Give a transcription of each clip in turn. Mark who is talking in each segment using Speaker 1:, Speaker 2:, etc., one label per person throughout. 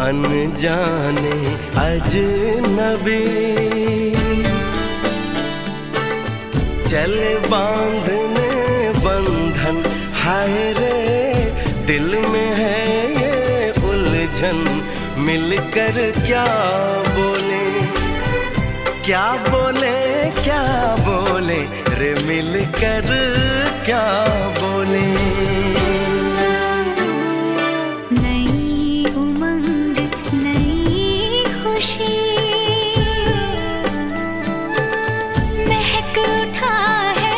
Speaker 1: अनजाने अजनबी चले बांधने बंधन, हाय रे दिल में है ये उलझन, मिलकर क्या बोले, क्या बोले, क्या बोले रे मिलकर क्या बोले।
Speaker 2: नई उमंग नई खुशी महक उठा है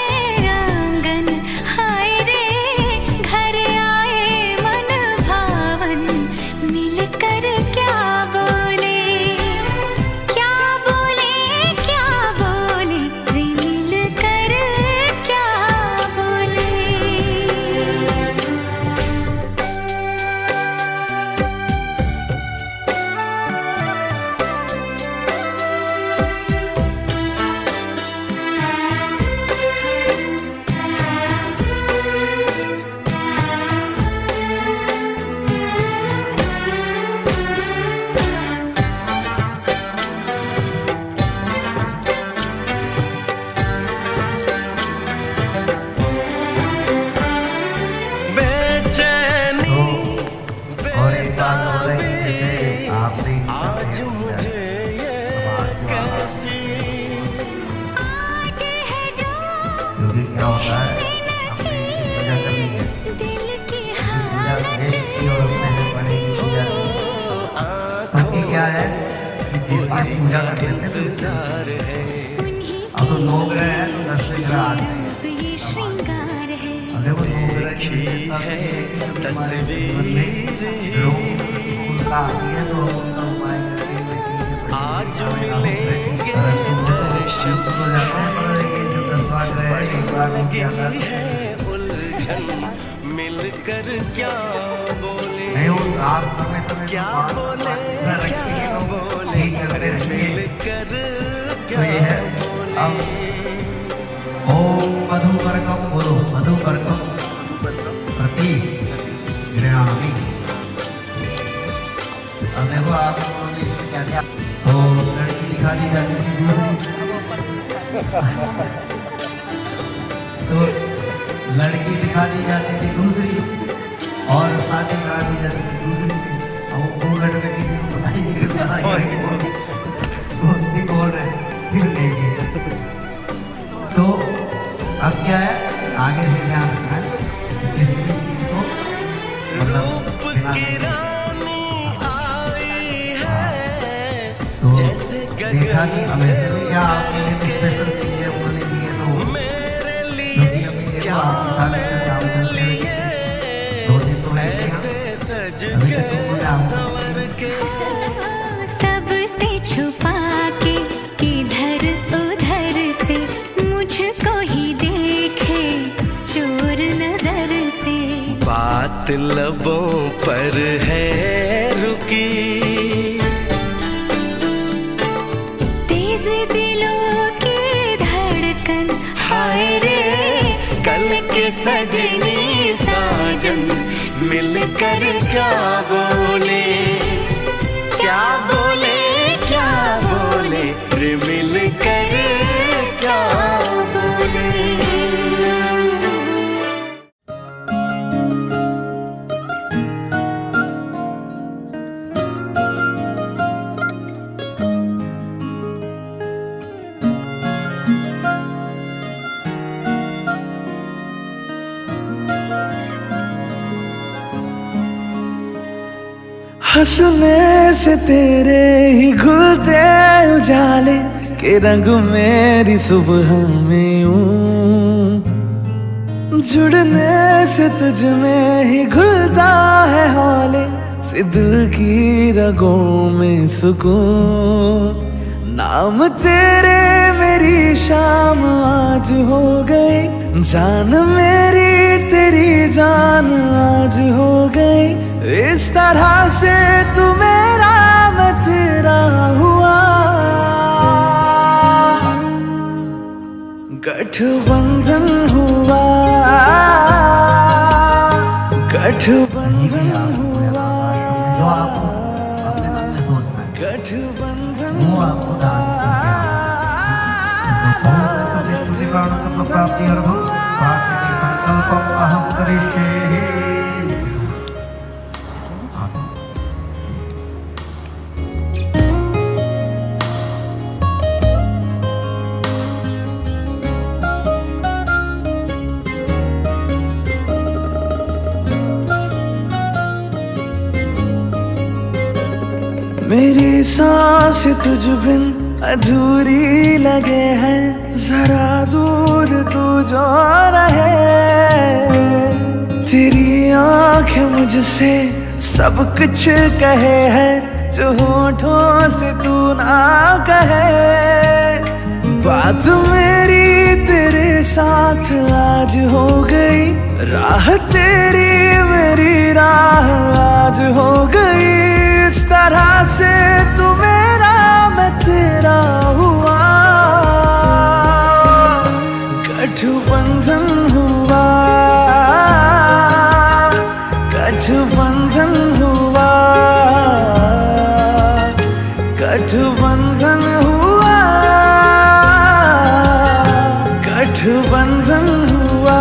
Speaker 2: आंगन, हाय रे घर आए मन भावन, मिलकर क्या बोले, क्या बोले, क्या बोले रे मिलकर क्या बोले।
Speaker 1: बेचैनी
Speaker 3: और एक बात हो रही है, आपने
Speaker 1: आज मुझे ये कैसी,
Speaker 2: आज है जो
Speaker 3: क्योंकि क्या होता है, अपनी पूजा करनी है,
Speaker 2: दिल की
Speaker 3: पूजा
Speaker 2: हालत
Speaker 3: देश की और अपने बड़ी पूजा की क्या है कि जिस दिन पूजा करते हैं तो
Speaker 1: इंतजार है,
Speaker 3: अब तो 9 ग्रह है तो 10 ग्रह आते हैं।
Speaker 2: तो ये श्रृंगार है।
Speaker 3: अब देखो 9 ग्रह की
Speaker 1: देखी है तस्वीर,
Speaker 3: फूल का आती है तो उनका उपाय करके बेटी
Speaker 1: आज मिलेंगे दर्शन,
Speaker 3: तो जाते हैं, पर ये जो 10वां ग्रह है एक बार वो क्या करते हैं,
Speaker 1: है उलझन, मिलकर क्या बोले,
Speaker 3: नहीं वो आप समय समय
Speaker 1: क्या बोले,
Speaker 3: रखेंगे
Speaker 1: क्या
Speaker 3: तो
Speaker 1: बोले
Speaker 3: ठीक करते रहेंगे।
Speaker 1: मिलकर
Speaker 3: तो ये है अब ओम मधुकर्कम बोलो, मधुकर्कम प्रति गृहामि। अब देखो आप क्या क्या तो लड़की दिखा दी जाती थी तो लड़की दिखा दी जाती थी दूसरी और शादी करा दी जाती थी दूसरी से। अब वो लड़की किसी को पता ही नहीं चलता कौन सी कौन है, फिर लेंगे। तो अब क्या है, आगे से ध्यान रखना है किसी भी चीज को
Speaker 1: रूप की रानी आई है,
Speaker 3: तो
Speaker 1: जैसे
Speaker 3: देखा कि
Speaker 1: गगन
Speaker 3: हमें
Speaker 1: से
Speaker 3: क्या आपके लिए कुछ स्पेशल चीजें उन्होंने दी है तो
Speaker 1: मेरे
Speaker 3: क्योंकि
Speaker 1: लिए
Speaker 3: अभी देखो
Speaker 1: क्या
Speaker 3: आप शादी का काम करते
Speaker 1: मेरे
Speaker 3: हैं 2 दिन तो लेके
Speaker 1: ऐसे सज
Speaker 3: अभी
Speaker 1: के
Speaker 3: तक तो मुझे आप
Speaker 1: संवर के,
Speaker 2: सबसे छुपा के इधर उधर से मुझको ही देखे चोर नजर से,
Speaker 1: बात लबों पर है रुकी,
Speaker 2: तेज दिलों की धड़कन, हाय रे
Speaker 1: कल के सजनी साजन, मिलकर क्या बोले, क्या बोले, क्या बोले रे मिलकर क्या बोले।
Speaker 4: हंसने से तेरे ही घुलते उजाले के रंग मेरी सुबह में यूं, जुड़ने से तुझ में ही घुलता है हौले से दिल की रगों में सुकून। नाम तेरे मेरी शाम आज हो गई, जान मेरी तेरी जान आज हो गई। इस तरह से तू मेरा मैं तेरा हुआ, गठबंधन हुआ, गठबंधन हुआ।
Speaker 3: जो आप अपने प्राप्त्यर्थं प्रार्थ्यते संकल्पम् अहं करिष्ये।
Speaker 4: मेरी सांस तुझ बिन अधूरी लगे है, जरा दूर तू जो रहे। तेरी आंखें मुझसे सब कुछ कहे है, जो होठों से तू ना कहे। बात मेरी तेरे साथ आज हो गई, राह तेरी मेरी राह आज हो गई। इस तरह से तू मेरा मैं तेरा हुआ, गठबंधन हुआ, गठबंधन हुआ, गठबंधन हुआ, गठबंधन हुआ।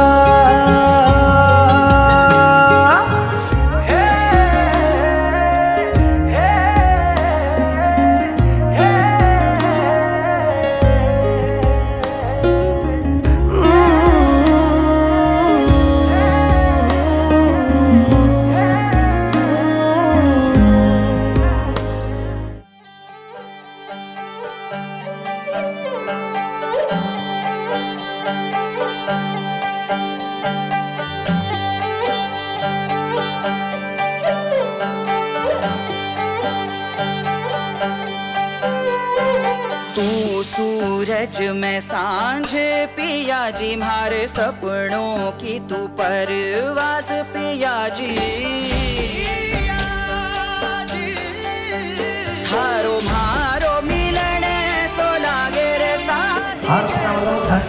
Speaker 5: सूरज में सांझ पिया जी, मारे सपनों की तू परवाज़ पिया जी। थारो मारो मिलन सो लागे रे साथ।
Speaker 3: हार का मतलब धन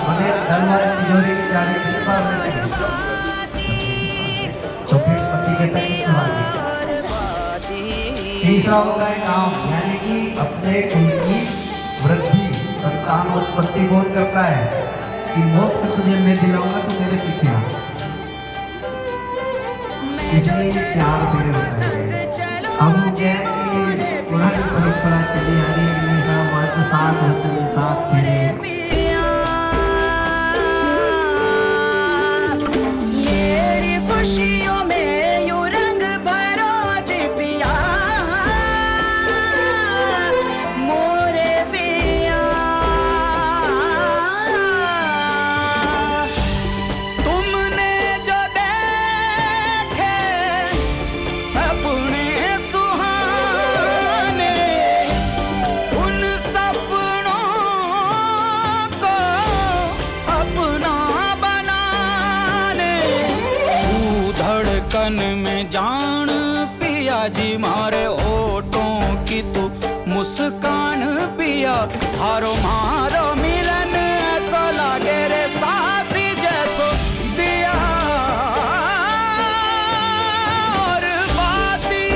Speaker 3: हमें धन वाली तिजोरी की चाबी किस पास रहती है, तो फिर पति के तक किस पास। तीसरा होता है काम, यानी कि अपने कुल की वृद्धि संतान उत्पत्ति बोध करता है कि मोक्ष तुझे मैं दिलाऊंगा तो मेरे पीछे आ। इसलिए चार फेरे होता है। हम क्या कि पुरानी परंपरा चली आ रही है, मात्र 7 होते हैं 7 फेरे।
Speaker 5: में जान पिया जी, मारे होठों की तू मुस्कान पिया। हारो मारो मिलन ऐसा लागे रे साथी, जैसो दिया और बाती,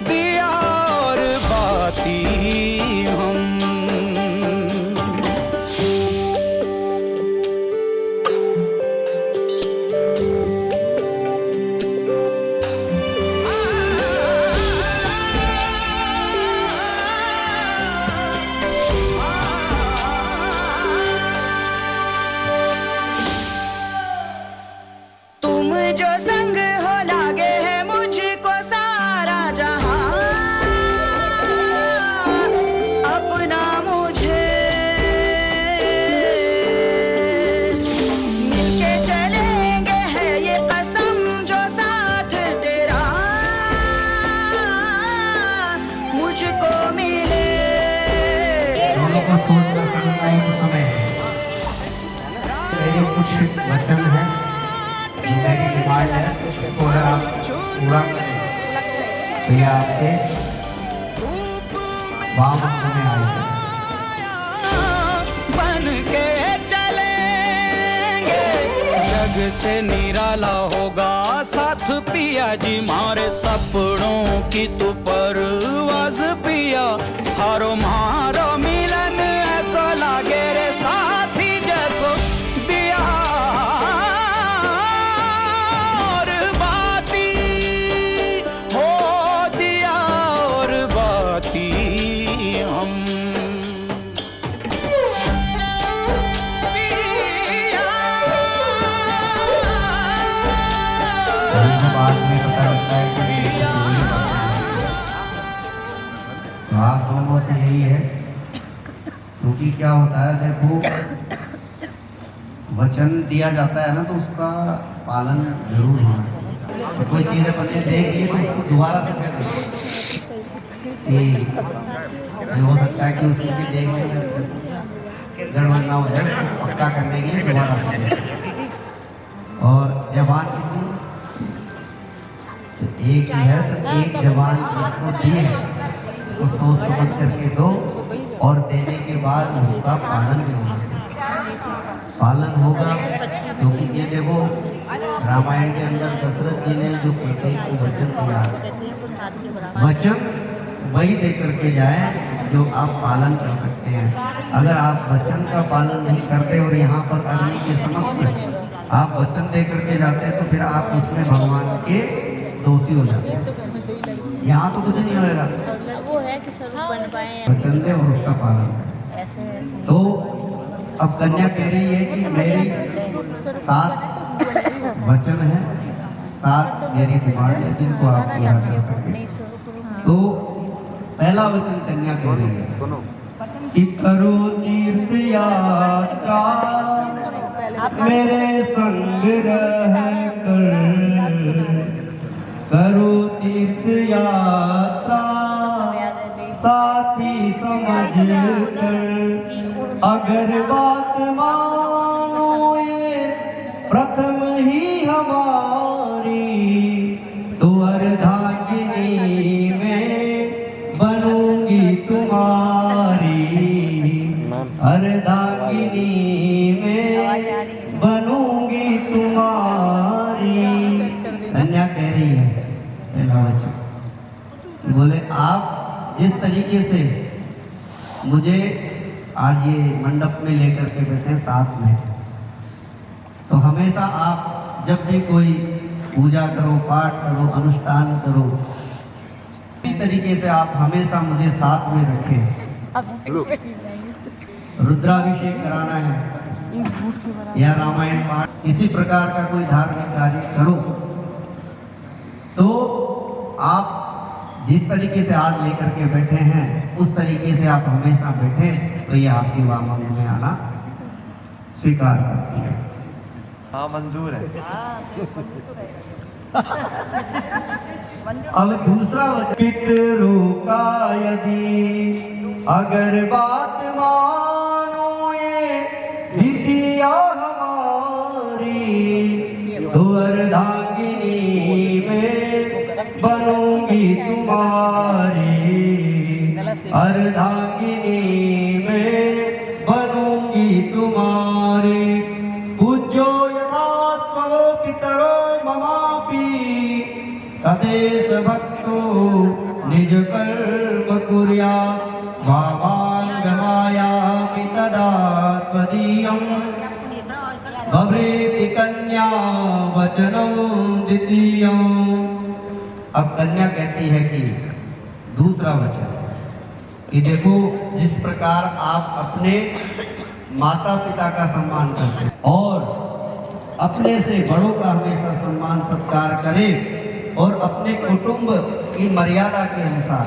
Speaker 5: दिया और बाती हम।
Speaker 2: जो संग हो लागे है मुझको सारा जहां, अपना मुझे मिलके चलेंगे है ये कसम, जो साथ तेरा मुझको मिले।
Speaker 3: दोनों को सोचना समझना एक समय है। ये कुछ वचन है, मेरी डिमांड है, उसको अगर आप पूरा करें तो ये आपके वाम अंग में आएगा।
Speaker 5: बन के चलेंगे, जग से निराला होगा साथ पिया जी, मारे सपनों की तू परवाज़ पिया। हारो मारो मिलन ऐसा लागे
Speaker 3: परंतु बाद में पता लगता है कि तो आप दोनों से यही है, क्योंकि क्या होता है, देखो वचन दिया जाता है ना तो उसका पालन जरूर होना। तो कोई चीज़ अपन ने देख ली तो उसको दोबारा से कर दें। हो सकता है कि उसको भी देखने में गड़बड़ ना हो जाए, पक्का करने के लिए दोबारा से करें। और जबान कितनी, तो एक ही है, तो एक जबान जिसको दी है उसको सोच समझ करके दो, और देने के बाद उसका पालन भी होना चाहिए। पालन होगा क्योंकि ये देखो रामायण के अंदर दशरथ जी ने जो कैकेयी को वचन दिया, वचन वही दे करके जाए जो आप पालन कर सकते हैं। अगर आप वचन का पालन नहीं करते और यहाँ पर अग्नि के समक्ष आप वचन दे करके जाते हैं तो फिर आप उसमें भगवान के दोषी हो जाते हैं। यहाँ तो कुछ नहीं होगा,
Speaker 6: वो है कि स्वरूप बन पाए
Speaker 3: वचन दे और उसका पालन करें।
Speaker 6: ऐसे।
Speaker 3: तो अब कन्या कह रही है कि मेरी 7 वचन है, 7 मेरी डिमांड है जिनको आप पूरा कर सकते। तो पहला वचन कन्या कह रही है कि करो तीर्थ यात्रा मेरे संग रह कर, करो तीर्थ यात्रा साथी समझ कर, अगर बात मानो ये प्रथम ही हमारी, तो अर्धांगिनी में बनूंगी तुम्हारी, अर्धांगिनी में बनूंगी तुम्हारी। कन्या कह रही है पहला वचन, बोले आप जिस तरीके से मुझे आज ये मंडप में लेकर के बैठे साथ में, तो हमेशा आप जब भी कोई पूजा करो, पाठ करो, अनुष्ठान करो, इसी तरीके से आप हमेशा मुझे साथ में रखें। रुद्राभिषेक कराना है या रामायण पाठ, इसी प्रकार का कोई धार्मिक कार्य करो, तो आप जिस तरीके से आज लेकर के बैठे हैं उस तरीके से आप हमेशा बैठे, तो ये आपकी वामन में आना स्वीकार करती है।
Speaker 7: हाँ मंजूर है।
Speaker 3: अब दूसरा वचन, पितरों का यदि अगर बात मानो ये द्वितीया हमारी, तो अर्धांगिनी में बनूंगी तुम्हारी, अर्धांगिनी में बनूंगी तुम्हारी। पूज्यो यथा स्वो पितरो ममापि, तदेश भक्तो निज कर्म कुर्या, भावांगमायामि तदा त्वदीयं, भवेति कन्या वचनं द्वितीयं। अब कन्या कहती है कि दूसरा वचन कि देखो जिस प्रकार आप अपने माता पिता का सम्मान करते हैं और अपने से बड़ों का हमेशा सम्मान सत्कार करें, और अपने कुटुंब की मर्यादा के अनुसार।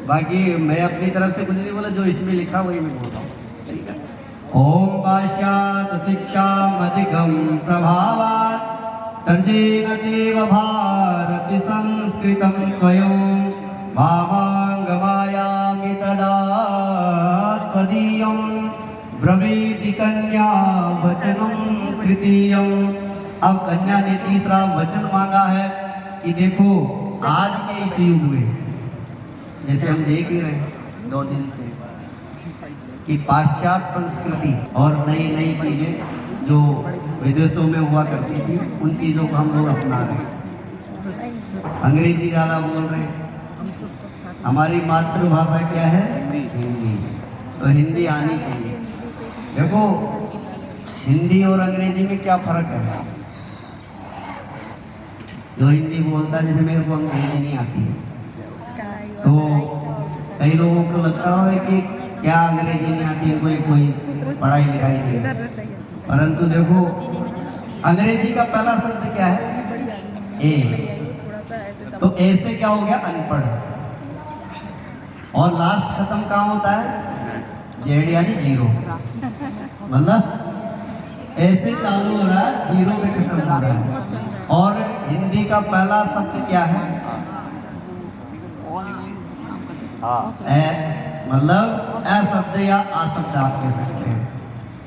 Speaker 3: बाकी मैं अपनी तरफ से कुछ नहीं बोला, जो इसमें लिखा वही मैं बोल रहा हूँ। ओम पाश्चात्य शिक्षा अधिगम प्रभावात् तर्जेन देव भारती संस्कृतं त्वयं, भावांगमायामि तदा त्वदीयं, ब्रवीति कन्या वचनं तृतीयं। अब कन्या ने तीसरा वचन मांगा है कि देखो आज के इस युग में, जैसे हम देख ही रहे हैं 2 दिन से, कि पाश्चात्य संस्कृति और नई नई चीजें जो विदेशों में हुआ करती थी, उन चीजों को हम लोग अपना रहे हैं। अंग्रेजी ज्यादा बोल रहे हैं, हमारी मातृभाषा क्या है? हिंदी। तो हिंदी आनी चाहिए। देखो हिंदी और अंग्रेजी में क्या फर्क है? जो हिंदी बोलता है, जैसे मेरे को अंग्रेजी नहीं आती है, तो कई लोगों को लगता है कि क्या अंग्रेजी नहीं आती है, कोई पढ़ाई लिखाई नहीं। परंतु देखो अंग्रेजी का पहला शब्द क्या है? ए। तो ए से क्या हो गया? अनपढ़। और लास्ट खत्म कहाँ होता है? जेड यानी जीरो। मतलब ऐसे चालू हो रहा है, जीरो पे खत्म हो रहा है। और हिंदी का पहला शब्द क्या है? मतलब ए शब्द या आ शब्द आप कह सकते हैं।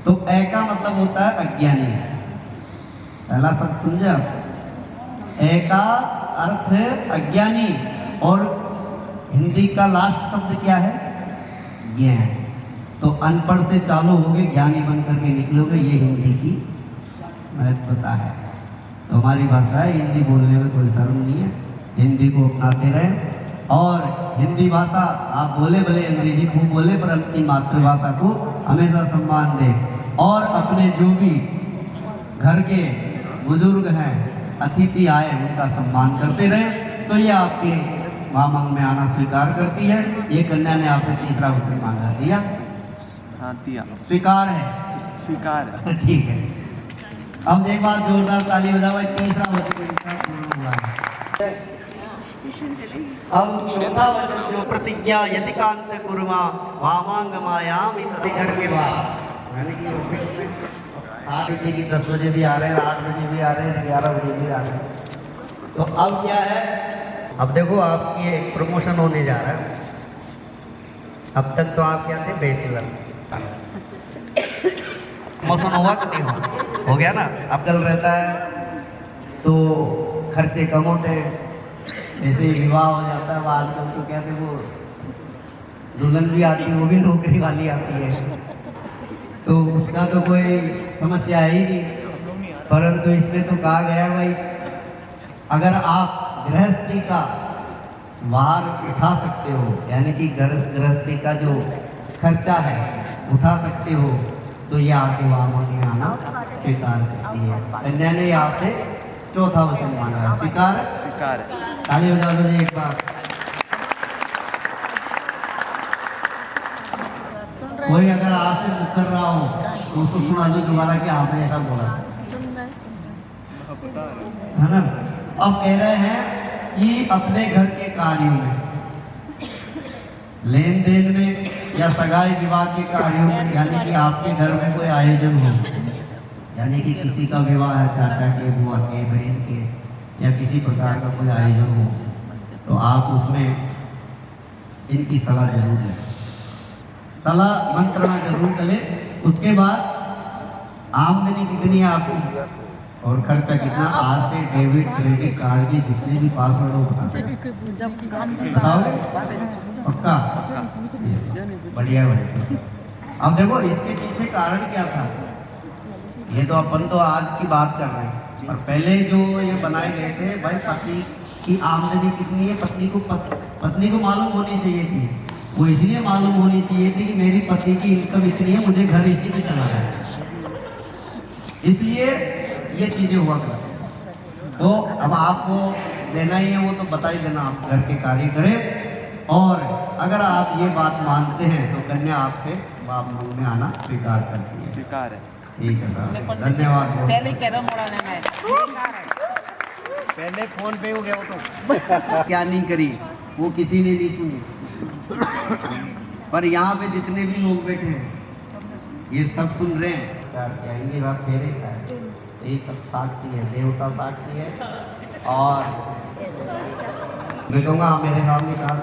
Speaker 3: तो ए का मतलब होता है अज्ञानी। पहला शब्द समझे आप? ए का अर्थ है अज्ञानी। और हिंदी का लास्ट शब्द क्या है? ज्ञान। तो अनपढ़ से चालू होगे, ज्ञानी बन करके निकलोगे, ये हिंदी की महत्वता है। तो हमारी भाषा है, हिंदी बोलने में कोई शर्म नहीं है, हिंदी को अपनाते रहें। और हिंदी भाषा आप बोले भले अंग्रेजी खूब बोले, पर अपनी मातृभाषा को हमेशा सम्मान दें। और अपने जो भी घर के बुजुर्ग हैं, अतिथि आए, उनका सम्मान करते रहें। तो ये आपके वामंग में आना स्वीकार करती है। ये कन्या ने आपसे तीसरा वचन मांगा, दिया?
Speaker 7: हाँ दिया।
Speaker 3: स्वीकार है?
Speaker 7: स्वीकार है।
Speaker 3: ठीक है। अब एक बार जोरदार ताली बजाओ, तीसरा वचन इनका पूर्ण हुआ है। अब चौथा वचन जो प्रतिज्ञा यदि कांत कुर्मा वामांग मायामी तदिगर के बाद, यानी कि 10 बजे भी आ रहे हैं, 8 बजे भी आ रहे हैं, 11 बजे भी आ रहे हैं। तो अब क्या है? अब देखो आपकी एक प्रमोशन होने जा रहा है। अब तक तो आप क्या थे? बैचलर। प्रमोशन हुआ कि नहीं हुआ? हो गया ना। अब कल रहता है तो खर्चे कम होते हैं। जैसे ही विवाह हो जाता है, आजकल तो कहते वो दुल्हन भी आती है, वो भी नौकरी वाली आती है, तो उसका तो कोई समस्या है ही नहीं। परंतु इसमें तो कहा गया भाई, अगर आप गृहस्थी का भार उठा सकते हो, यानी कि गृहस्थी का जो खर्चा है उठा सकते हो, तो ये आपके वामों में आना स्वीकार करती है। कन्या ने आपसे चौथा वचन मांगा है, स्वीकार?
Speaker 7: स्वीकार है।
Speaker 3: ताली बजा दो जी एक बार। कोई अगर आपसे मुकर रहा हो तो उसको सुना दो दोबारा कि आपने ऐसा बोला, है ना। अब कह रहे हैं कि अपने घर के कार्यों में, लेन देन में या सगाई विवाह के कार्यों में, यानी कि आपके घर में कोई आयोजन हो, यानी कि किसी का विवाह है, चाचा के, बुआ के, बहन के, या किसी प्रकार का कोई आयोजन हो, तो आप उसमें इनकी सलाह जरूर लें, सलाह मंत्रणा जरूर करें। उसके बाद आमदनी कितनी है आपकी और खर्चा कितना, आज से डेबिट क्रेडिट कार्ड के जितने भी पासवर्ड हो बताओगे? पक्का? बढ़िया बढ़िया। अब देखो इसके पीछे कारण क्या था, ये तो अपन तो आज की बात कर रहे हैं, और पहले जो ये बनाए गए थे भाई, पति की आमदनी कितनी है, पत्नी को मालूम होनी चाहिए थी। वो इसलिए मालूम होनी चाहिए थी कि मेरी पति की इनकम इतनी है, मुझे घर इसी में चलाना है, इसलिए ये चीजें हुआ करती। तो अब आपको देना ही है, वो तो बता ही देना, आप घर के कार्य करें। और अगर आप ये बात मानते हैं तो कन्या आपसे बाप मुंह में आना स्वीकार करती है।
Speaker 7: स्वीकार है।
Speaker 3: ठीक है सर, धन्यवाद।
Speaker 2: पहले कैरम उड़ा मैं
Speaker 3: पहले फोन पे हो गया वो तो क्या नहीं करी, वो किसी ने नहीं सुनी, पर यहाँ पे जितने भी लोग बैठे हैं ये सब सुन रहे हैं। क्या इनके बात फेरे का है, ये सब साक्षी है, देवता साक्षी है। और मैं कहूँगा आप मेरे सामने कहा,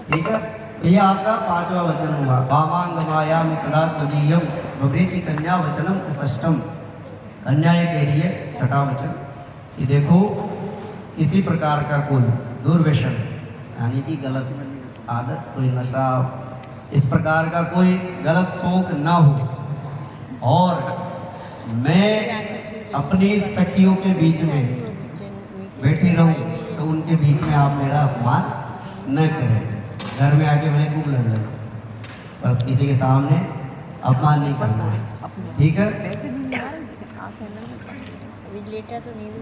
Speaker 3: ठीक है। ये आपका 5वां वचन हुआ, वामांग माया मित्रा तुदीयम भवृति कन्या वचनम षष्ठम। कन्या ये कह रही है 6वां वचन कि देखो किसी प्रकार का कोई दुर्व्यसन, यानी कि गलत आदत, कोई नशा, इस प्रकार का कोई गलत शौक ना हो, और मैं अपनी सखियों के बीच में बैठी रहूं, तो उनके बीच में आप मेरा अपमान न करें। घर में आके भले खूब लड़ लें, बस किसी के सामने अपमान नहीं करना है, ठीक है।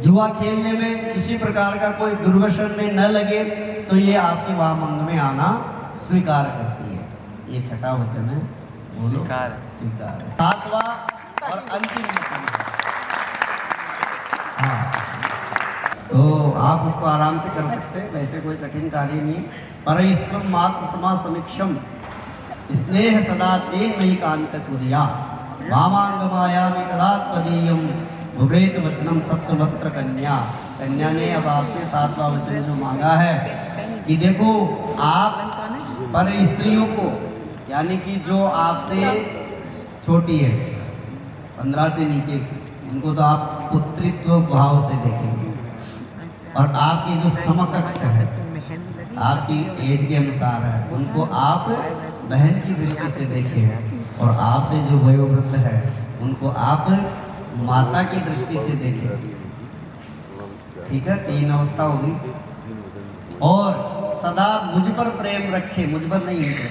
Speaker 3: जुआ खेलने में किसी प्रकार का कोई दुर्व्यसन में न लगे, तो ये आपके वामंग में आना स्वीकार करती है। ये 6वां वचन है, बोलो
Speaker 7: स्वीकार।
Speaker 3: स्वीकार। 7वां और अंतिम वचन है, हाँ, तो आप उसको आराम से कर सकते हैं, वैसे कोई कठिन कार्य नहीं है। परस्त्रम मात्र समा समीक्षम स्नेह सदा तेन मयि कांत कुर्या वामांग मायामि तदा त्वदीयम भुवेत वचनम सप्तमत्र कन्या। कन्या ने अब आपसे 7वां वचन जो मांगा है कि देखो आप पर स्त्रियों को, यानी कि जो आपसे छोटी है 15 से नीचे की, उनको तो आप पुत्रित्व भाव से देखेंगे, और आपकी जो समकक्ष है आपकी एज के अनुसार है उनको आप बहन की दृष्टि से देखें, और आपसे जो वयोवृद्ध है उनको आप माता की दृष्टि से देखें। ठीक है, 3 अवस्था होगी। और सदा मुझ पर प्रेम रखे, मुझ पर नहीं है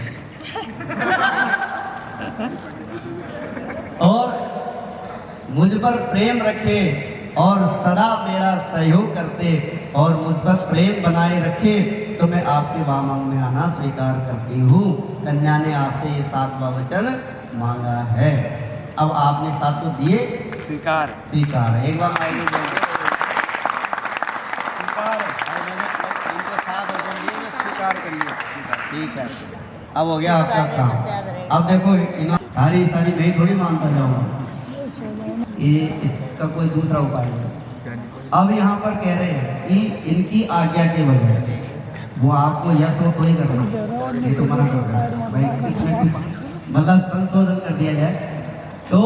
Speaker 3: और मुझ पर प्रेम रखे और सदा मेरा सहयोग करते और मुझ पर प्रेम बनाए रखे, तो मैं आपके वामांग में आना स्वीकार करती हूँ। कन्या ने आपसे ये 7वां वचन मांगा है। अब आपने 7 तो दिए,
Speaker 7: स्वीकार
Speaker 3: स्वीकार है। एक बार माइक स्वीकार है, इनको 7 वचन दिए, स्वीकार करिए। ठीक है, अब हो गया आपका काम। अब देखो सारी मैं ही थोड़ी मानता जाऊँगा, ये इसका कोई दूसरा उपाय है। अब यहाँ पर कह रहे हैं कि इनकी आज्ञा के बजाय वो आपको यस वो थोड़ी करना, ये तो मना कर रहा है भाई, इसमें कुछ मतलब संशोधन कर दिया जाए। तो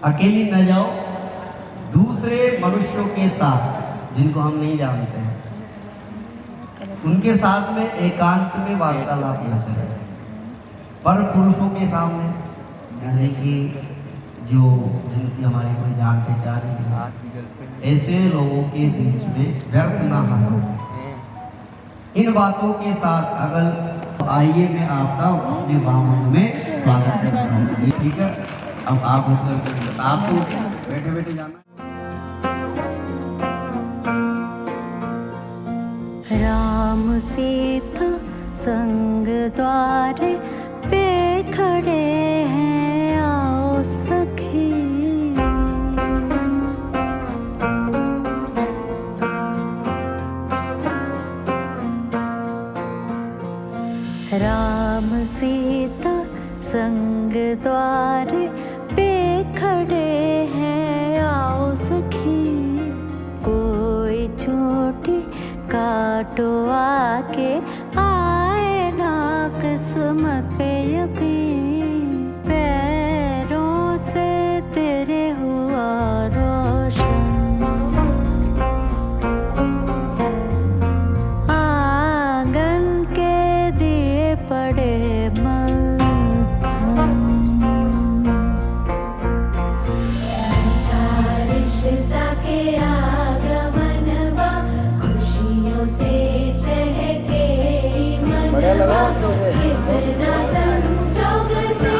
Speaker 3: अकेली न जाओ, दूसरे मनुष्यों के साथ जिनको हम नहीं जानते हैं उनके साथ में एकांत में वार्तालाप न करें, पर पुरुषों के सामने, यानी कि जो जिनकी हमारी कोई जान पहचान नहीं, ऐसे लोगों के बीच में व्यर्थ ना हंसो। इन बातों के साथ अगर आइए मैं आपका अपने वामन में स्वागत करता हूँ। ठीक है, अब आप उत्तर आपको बैठे बैठे जाना।
Speaker 8: राम सीता संग द्वार पे खड़े हैं, आओ सखी। राम सीता संग द्वार पे खड़े हैं, आओ सखी। कोई चोटी काटो आके, आए ना किस्मत पे यकीन। पैरों से तेरे हुआ रोशन, आंगन के दिए पड़े मलधम। रिश्ता के आगमन बा, खुशियों से चहके मनवा। कितना संजोग से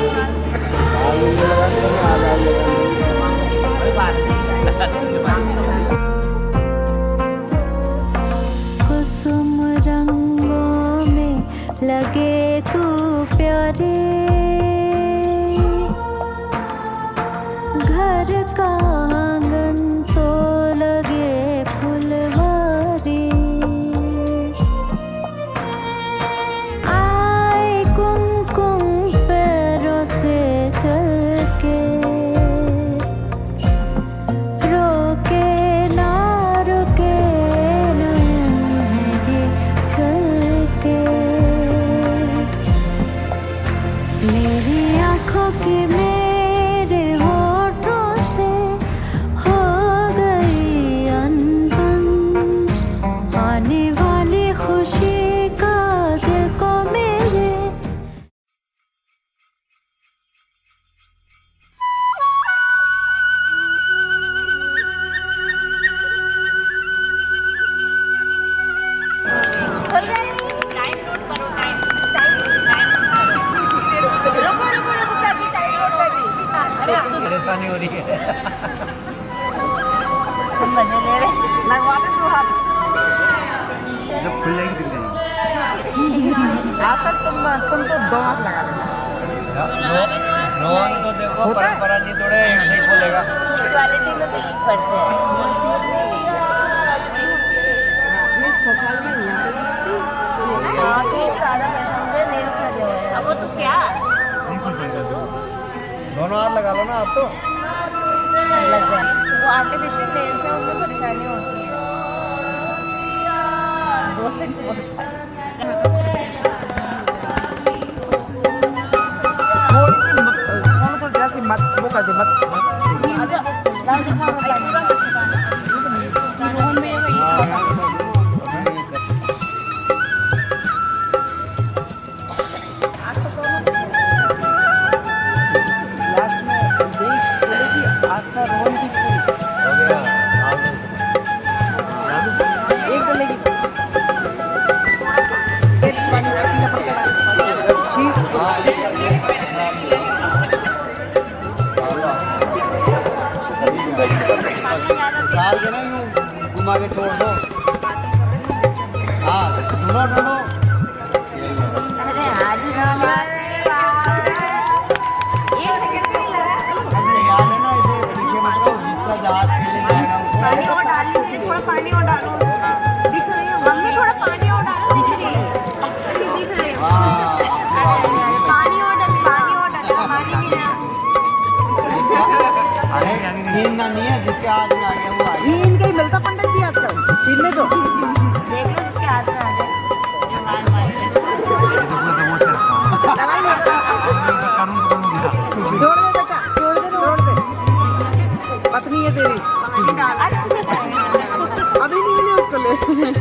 Speaker 8: कुसुम रंगों में लगे तू प्यारे, घर का आंगन तो लगे फुलवारी। आए कुमकुम पैरों से चल के, रोके ना रुके नयन है ये छलके। मेरी आँखों की मेरे होठों से हो गई अनबन, आने वाली खुशी का दिल को मेरे।
Speaker 6: टाइम नोट करो, टाइम रुको रुको रुको, टाइम नोट कर दी।
Speaker 3: परेशानी हो रही है।
Speaker 6: हम बने ले रहे, लगवा दे तू हाथ।
Speaker 7: जब खुल जाएगी दिख जाएगी।
Speaker 6: आज तक तुम तो 2 हाथ लगा देना।
Speaker 3: रोहन तो देखो परंपरा नहीं तोड़े, एक नहीं खोलेगा।
Speaker 6: इक्वालिटी में बिलीव करते हैं। अब तो लग गया। वो आर्टिफिशियल लेंस से उसमें परेशानी होती है। 2 से बहुत थोड़ी सी मत वो कर दे मत
Speaker 7: साल के ना यूं घुमा के छोड़ दो। हाँ ढूंढो ढूंढो।
Speaker 6: अरे आज ही
Speaker 7: याद है ना इसे पीछे मत रहो, जिसका जहाज खेले जाएगा उसको
Speaker 6: पानी और डालो, थोड़ा पानी और डालो। दिख रही है मम्मी, थोड़ा पानी और डालो। दिख रही है, दिख रही है। पानी और डालो, पानी और डालो। हमारी भी
Speaker 7: अरे छीन ना नहीं है, जिसके हाथ में आ गया वो आ गया।
Speaker 6: छीन के ही मिलता पंडित जी आजकल। छीन में तो देख लो जिसके हाथ में आ जाए। छोड़ दे बेटा, छोड़ दे, छोड़ दे। पत्नी है तेरी। अभी नहीं मिले उसको ले।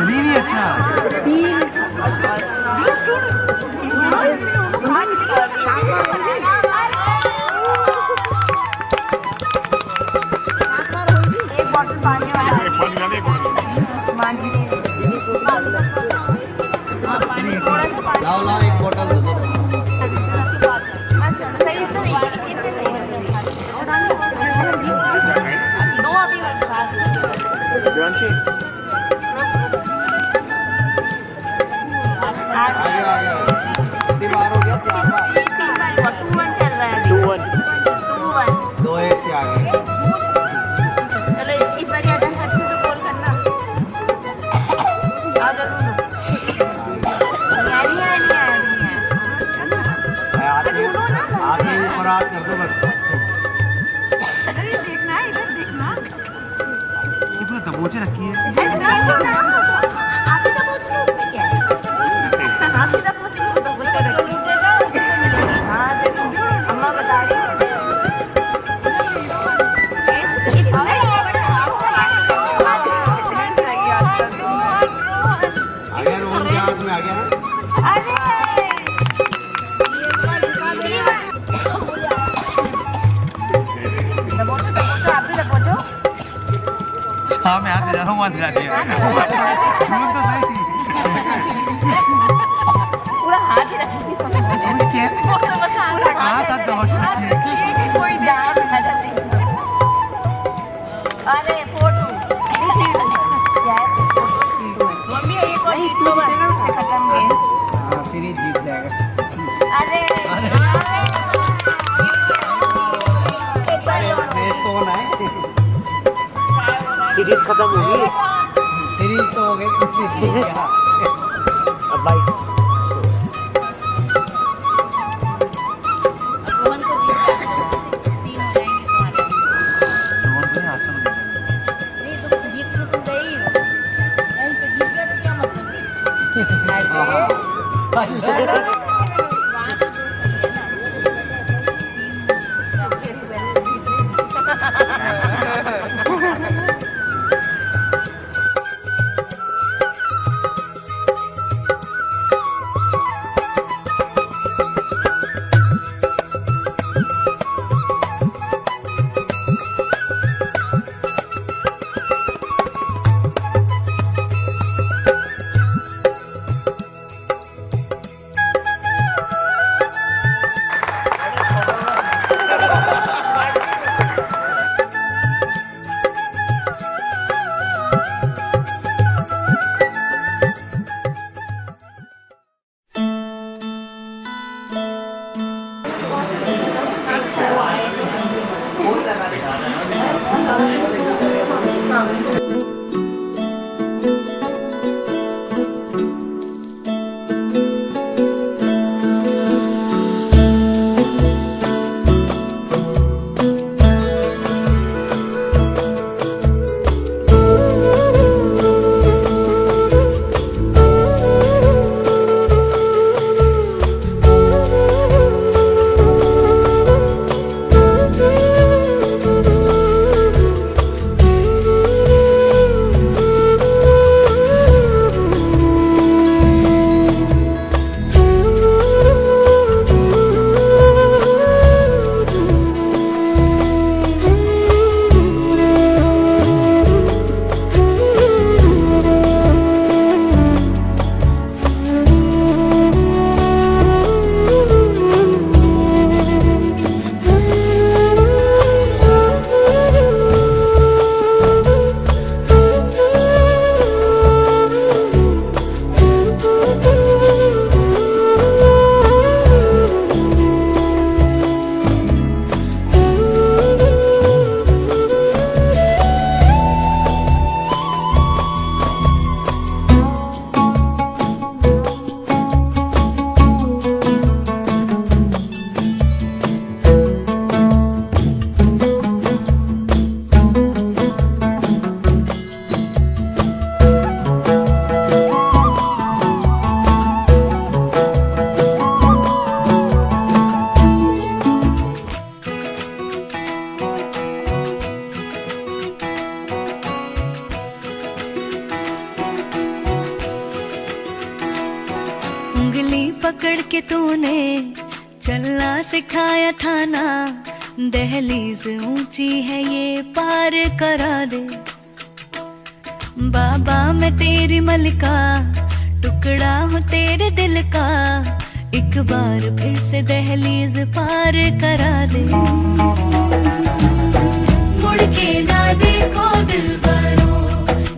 Speaker 7: नहीं अच्छा
Speaker 6: एक बॉटल पानी वाला
Speaker 7: लाओ लाओ एक बोतल दे दो। आगे आगे दीवार हो गया चार बार।
Speaker 6: 2-1 चल रहा है अभी। 2-1
Speaker 7: 2-1 से आगे।
Speaker 6: चलो इस बार अटेंड अच्छे से गोल करना। आ जाओ
Speaker 7: आगे ऊपर हाथ कर दो बस।
Speaker 6: अरे देखना है, इधर देखना।
Speaker 7: ये पूरा दबोचे रखी है।
Speaker 6: आपकी दबोच लो, उसमें क्या है? आपकी दबोच लो, दबोच रखी है। हाँ देखो, अम्मा बता रही है।
Speaker 7: आ गया रोहन के हाथ में आ गया।
Speaker 6: दबोचो दबोचो, आप भी दबोचो।
Speaker 7: हाँ मैं हाथ ले जा रहा हूँ वहाँ जा रही है। ढूंढ तो सही थी।
Speaker 6: पूरा हाथ ही रखी थी।
Speaker 7: क्या?
Speaker 6: वो तो बस
Speaker 7: हाथ दबोच रखी है।
Speaker 6: कोई जाम है जल्दी। अरे फोटो मम्मी ये कोई तो खत्म है।
Speaker 7: हाँ फिर ही जीत जाएगा।
Speaker 6: अरे
Speaker 7: रेस तो होना है।
Speaker 3: सीरीज खत्म हो गई।
Speaker 7: सीरीज तो हो गई।
Speaker 3: अब भाई
Speaker 6: रोहन को 3 हो जाएंगे तुम्हारे।
Speaker 7: रोहन को हाथ में
Speaker 6: नहीं तो जीत तो तुम गई हो। नहीं तो जीत गया तो क्या मतलब है?
Speaker 8: पकड़ के तूने चलना सिखाया था ना, दहलीज ऊंची है ये पार करा दे। बाबा मैं तेरी मलिका, टुकड़ा हूँ तेरे दिल का, एक बार फिर से दहलीज पार करा दे। मुड़ के ना देखो दिलबरो,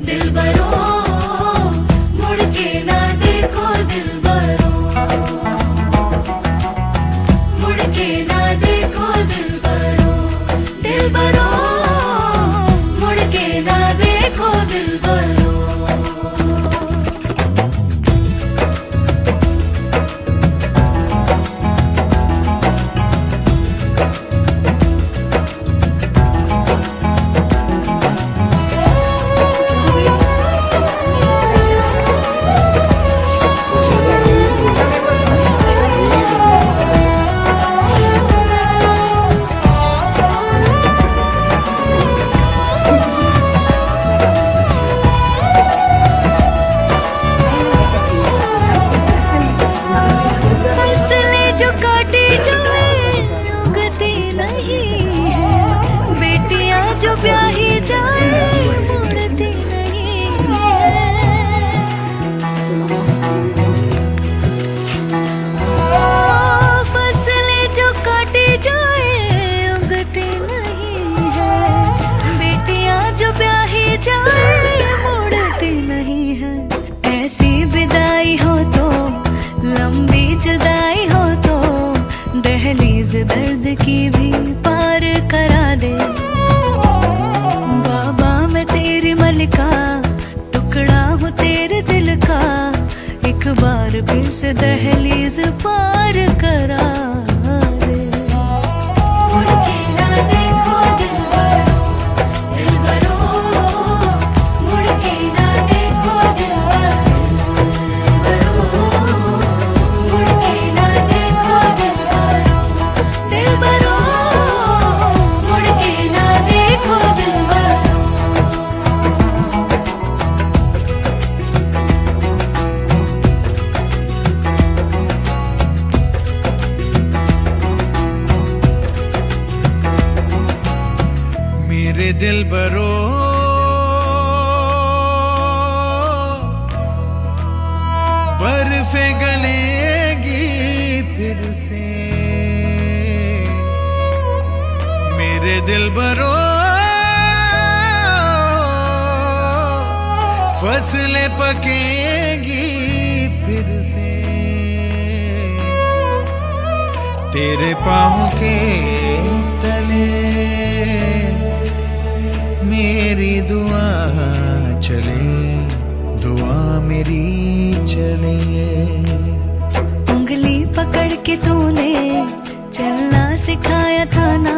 Speaker 8: दिलबरो, मुड़ के ना देखो दिलबरो, मुड़ के ना देखो दिलबरो, दिलबरो, मुड़ के ना देखो दिलबरो। दर्द की भी पार करा दे। बाबा मैं तेरी मलिका, टुकड़ा हूँ तेरे दिल का, एक बार फिर से दहलीज पार करा दे। मुड़ के ना देखो दिलबरो, दिलबरो, मुड़ के ना देखो दिलबरो, मुड़ के ना देखो दिलबरो, दिलबरो, मुड़ के ना देखो दिलबरो।
Speaker 4: मेरे दिलबरो बर्फे गलेगी फिर से, मेरे दिलबरो फसलें पकेगी फिर से, तेरे पाँव के तले मेरी दुआ चले, दुआ मेरी चले।
Speaker 8: उंगली पकड़ के तूने चलना सिखाया था ना,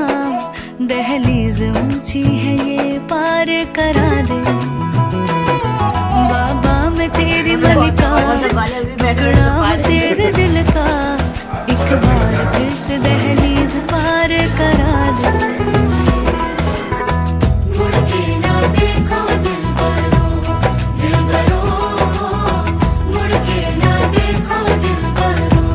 Speaker 8: दहलीज ऊंची है ये पार करा दे। बाबा मैं तेरी मलिका, टुकड़ा हूँ तेरे दिल का, एक बार फिर से दहलीज पार करा दे। मुड़ के ना देखो दिलबरो, दिलबरो, मुड़ के ना देखो दिलबरो।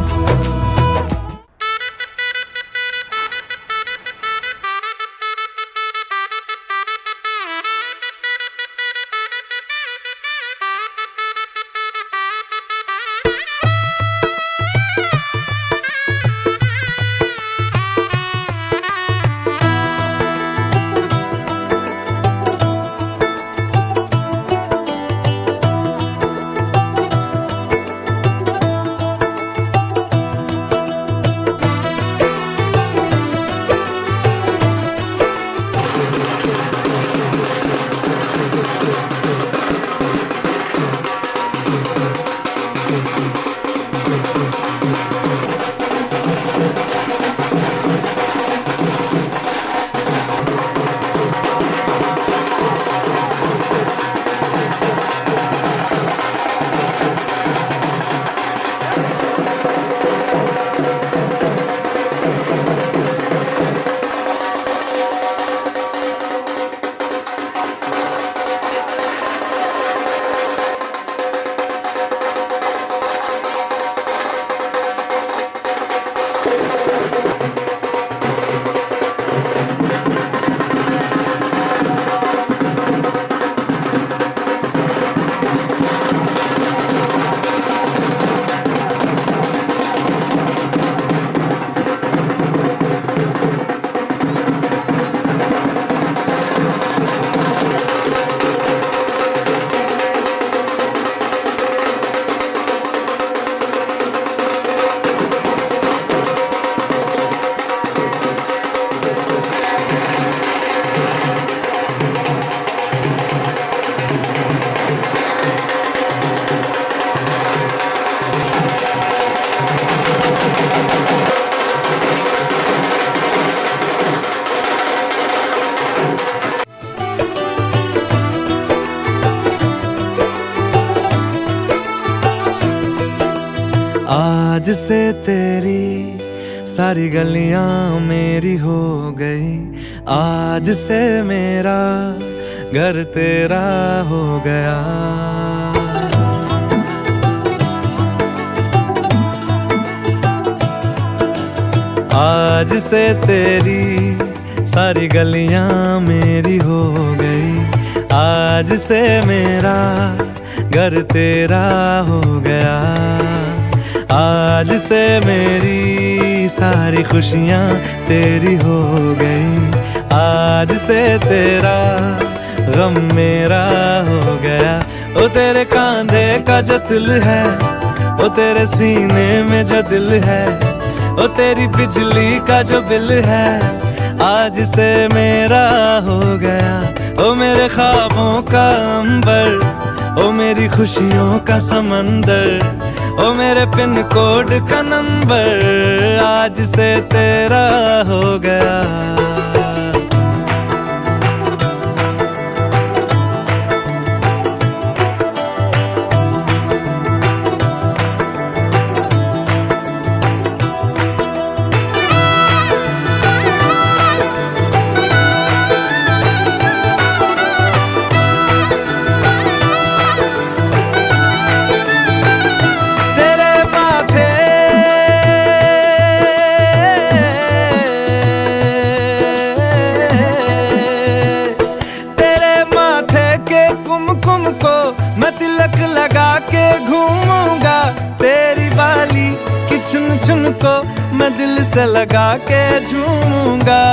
Speaker 4: आज से तेरी सारी गलियां मेरी हो गई, आज से मेरा घर तेरा हो गया। आज से तेरी सारी गलियां मेरी हो गई, आज से मेरा घर तेरा हो गया। आज से मेरी सारी खुशियां तेरी हो गई, आज से तेरा गम मेरा हो गया। ओ तेरे कांधे का जो दिल है, ओ तेरे सीने में जो दिल है, ओ तेरी बिजली का जो बिल है, आज से मेरा हो गया। ओ मेरे ख्वाबों का अंबर, ओ मेरी खुशियों का समंदर, ओ मेरे पिन कोड का नंबर, आज से तेरा हो गया। तिलक लगा के घूमूंगा, तेरी बाली की चुन चुन को मैं दिल से लगा के झूमूंगा।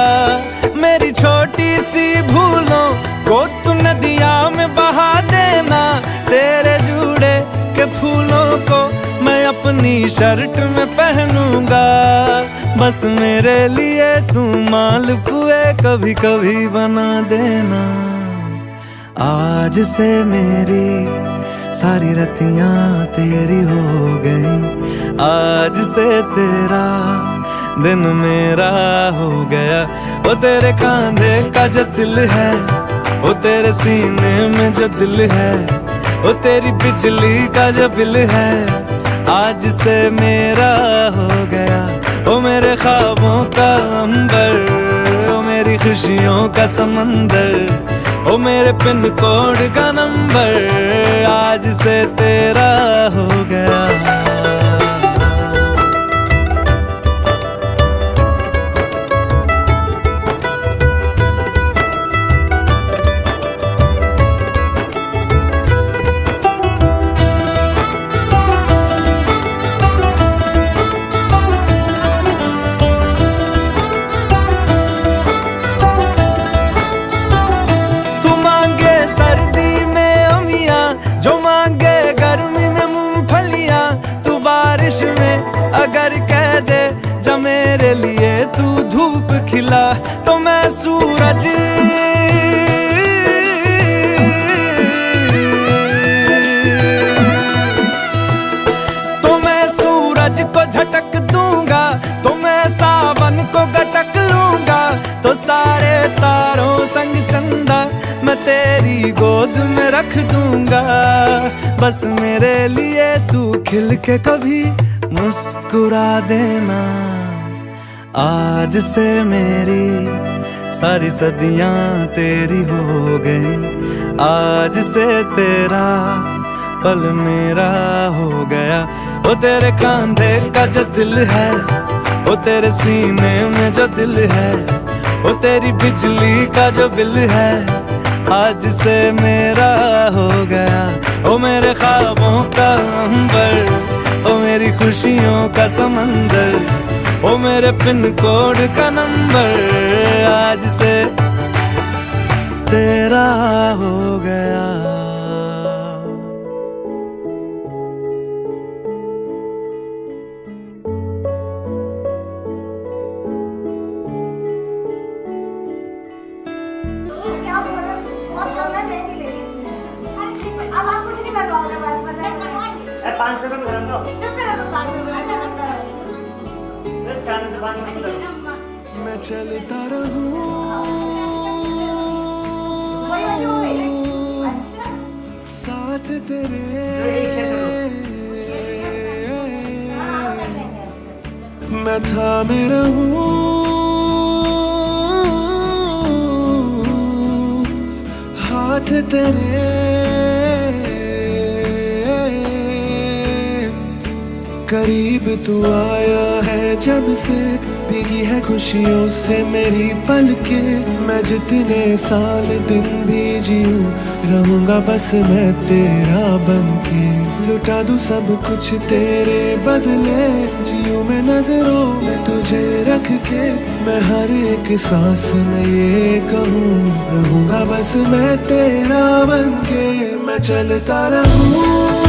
Speaker 4: मेरी छोटी सी भूलों को तू नदिया में बहा देना, तेरे जूड़े के फूलों को मैं अपनी शर्ट में पहनूंगा। बस मेरे लिए तू मालपुए कभी कभी बना देना। आज से मेरी सारी रतियां तेरी हो गई, आज से तेरा दिन मेरा हो गया। ओ तेरे कांधे का जो दिल है, ओ तेरे सीने में जो दिल है, ओ तेरी बिजली का जो बिल है, आज से मेरा हो गया। ओ मेरे ख्वाबों का अंबर, ओ मेरी खुशियों का समंदर, ओ मेरे पिन कोड का नंबर, आज से तेरा हो गया। अगर कह दे जा मेरे लिए तू धूप खिला, तो मैं सूरज को झटक दूंगा, तो मैं सावन को गटक लूंगा। तो सारे तारों संग चंदा मैं तेरी गोद में रख दूंगा। बस मेरे लिए तू खिल के कभी मुस्कुरा देना। आज से मेरी सारी सदियां तेरी हो गई, आज से तेरा पल मेरा हो गया। ओ तेरे कांधे का जो दिल है, ओ तेरे सीने में जो दिल है, ओ तेरी बिजली का जो बिल है, आज से मेरा हो गया। ओ मेरे ख्वाबों का अंबर, ओ मेरी खुशियों का समंदर, ओ मेरे पिन कोड का नंबर, आज से तेरा हो गया। मैं चलता रहूं साथ तेरे, थामे रहूं, हाथ तेरे करीब तू आया है जब से, भीगी है खुशियों से मेरी पलकें। मैं जितने साल दिन भी जीऊं, रहूंगा बस मैं तेरा बनके। लुटा दूं सब कुछ तेरे बदले, जीऊं मैं नजरों में तुझे रख के। मैं हर एक सांस में ये कहूँ, रहूंगा बस मैं तेरा बनके। मैं चलता रहूं